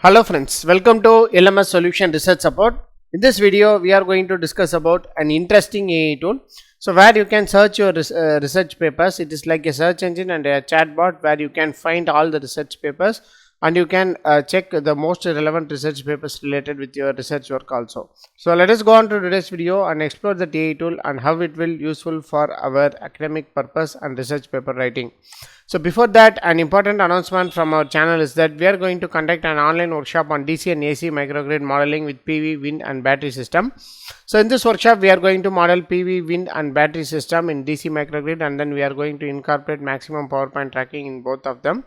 Hello friends, welcome to LMS Solution Research Support. In this video, we are going to discuss about an interesting AI tool. So where you can search your research papers. It is like a search engine and a chatbot where you can find all the research papers and you can check the most relevant research papers related with your research work also. So let us go on to today's video and explore the AI tool and how it will useful for our academic purpose and research paper writing. So before that, an important announcement from our channel is that we are going to conduct an online workshop on DC and AC microgrid modeling with PV, wind and battery system. So in this workshop, we are going to model PV, wind and battery system in DC microgrid, and then we are going to incorporate maximum power point tracking in both of them.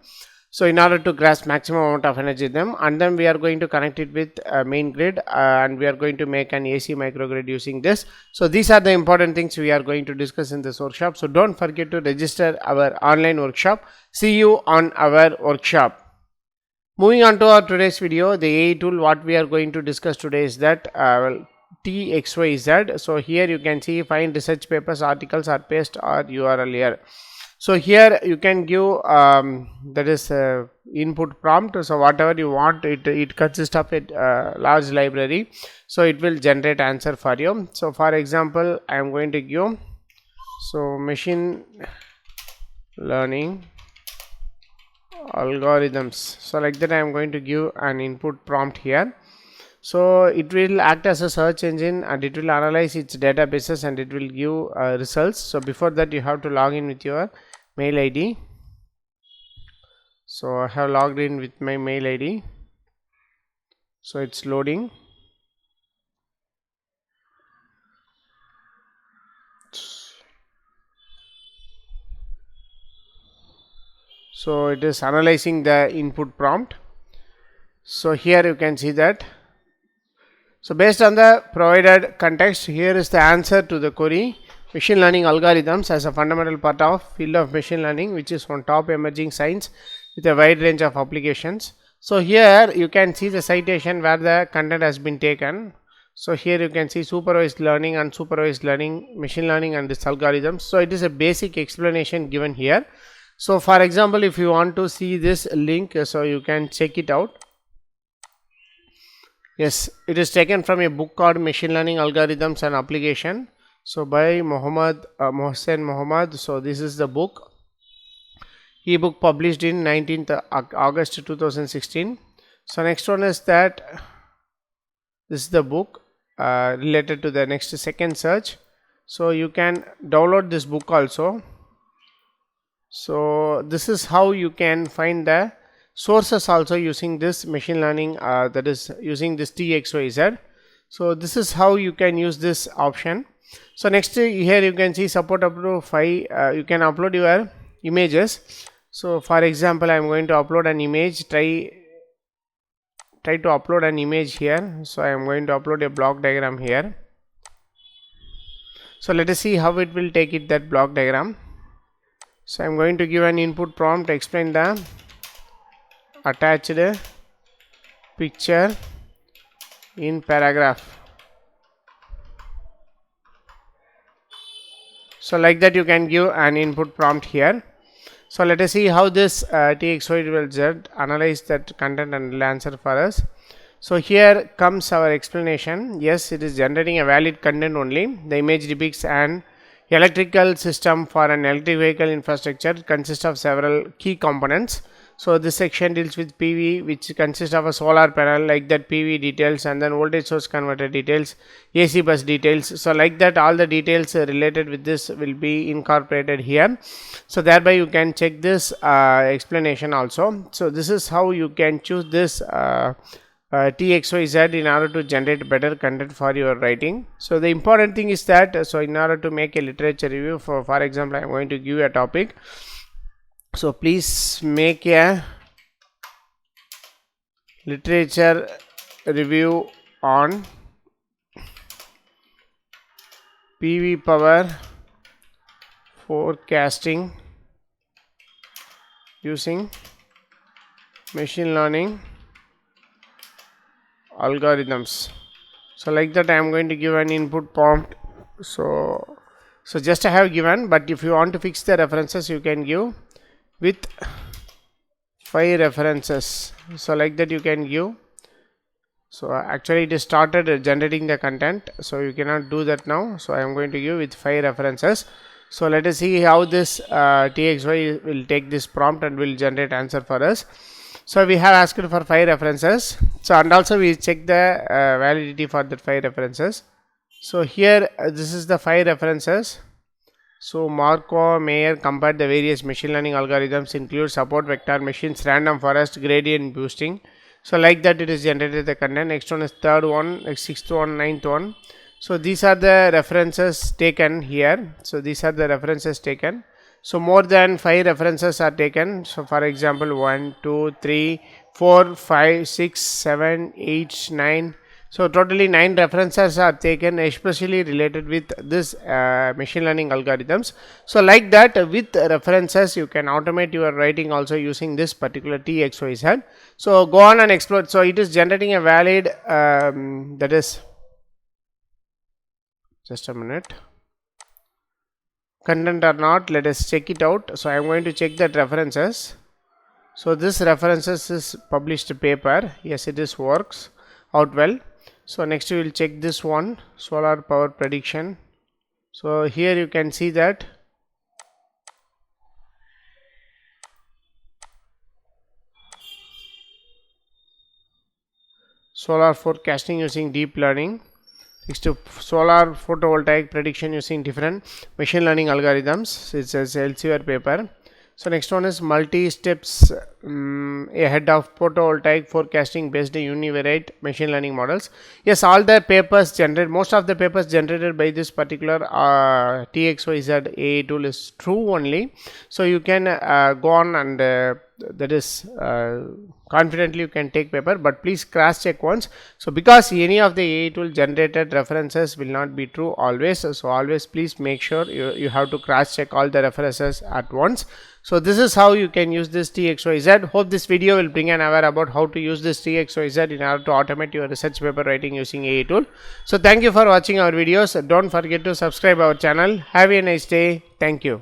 So in order to grasp maximum amount of energy in them, and then we are going to connect it with a main grid and we are going to make an AC microgrid using this. So these are the important things we are going to discuss in this workshop. So don't forget to register our online workshop. See you on our workshop. Moving on to our today's video, the AI tool what we are going to discuss today is that TXYZ. So here you can see find research papers, articles or paste or URL here. So here you can give that is input prompt. So whatever you want, it consists of a large library. So it will generate answer for you. So for example, I am going to give machine learning algorithms. So like that I am going to give an input prompt here. So it will act as a search engine and it will analyze its databases and it will give results. So before that you have to log in with your mail ID. So I have logged in with my mail ID. So it's loading. So it is analyzing the input prompt. So here you can see that. So based on the provided context, here is the answer to the query. Machine learning algorithms as a fundamental part of field of machine learning, which is one top emerging science with a wide range of applications. So here you can see the citation where the content has been taken. So here you can see supervised learning, unsupervised learning, machine learning and this algorithms. So it is a basic explanation given here. So for example, if you want to see this link, so you can check it out. Yes, it is taken from a book called Machine Learning Algorithms and Application. So by Mohsen Mohammad. So this is the book, ebook published in 19th August 2016. So next one is that this is the book related to the next second search. So you can download this book also. So this is how you can find the sources also using this machine learning, that is using this TXYZ. So this is how you can use this option. So next here you can see support up to 5. You can upload your images. So for example, I am going to upload an image. Try to upload an image here. So I am going to upload a block diagram here. So let us see how it will take it, that block diagram. So I am going to give an input prompt to explain the attached picture in paragraph. So like that you can give an input prompt here. So let us see how this TXYZ analyze that content and will answer for us. So here comes our explanation. Yes, it is generating a valid content only. The image depicts an electrical system for an electric vehicle infrastructure. It consists of several key components. So this section deals with PV, which consists of a solar panel, like that PV details, and then voltage source converter details, AC bus details. So like that all the details related with this will be incorporated here. So thereby you can check this explanation also. So this is how you can choose this TXYZ in order to generate better content for your writing. So the important thing is that, so in order to make a literature review, for example, I am going to give a topic. So please make a literature review on PV power forecasting using machine learning algorithms. So like that I am going to give an input prompt. So just I have given, but if you want to fix the references, you can give with 5 references. So like that you can give. So actually it is started generating the content, so you cannot do that now. So I am going to give with 5 references. So let us see how this TXY will take this prompt and will generate answer for us. So we have asked for 5 references. So and also we check the validity for the 5 references. So here this is the 5 references. So Markov, Mayer compared the various machine learning algorithms, include support vector machines, random forest, gradient boosting. So like that it is generated the content. Next one is third one, next sixth one, ninth one. So these are the references taken here. So these are the references taken. So more than 5 references are taken. So for example 1, 2, 3, 4, 5, 6, 7, 8, 9. So totally 9 references are taken, especially related with this machine learning algorithms. So like that with references you can automate your writing also using this particular TXYZ. So go on and explore. So it is generating a valid that is, just a minute, content or not, let us check it out. So I am going to check that references. So this references is published paper. Yes, it is works out well. So next we will check this one, solar power prediction. So here you can see that solar forecasting using deep learning. Next to solar photovoltaic prediction using different machine learning algorithms. It says Elsevier paper. So next one is multi-steps ahead of photovoltaic forecasting based on univariate machine learning models. Yes, all the papers generated, most of the papers generated by this particular TXYZ AI tool is true only. So you can go on and that is confidently you can take paper, but please cross check once. So because any of the AI tool generated references will not be true always, so always please make sure you have to cross check all the references at once. So this is how you can use this TXYZ. Hope this video will bring an aware about how to use this TXYZ in order to automate your research paper writing using AI tool. So thank you for watching our videos. Don't forget to subscribe our channel. Have a nice day. Thank you.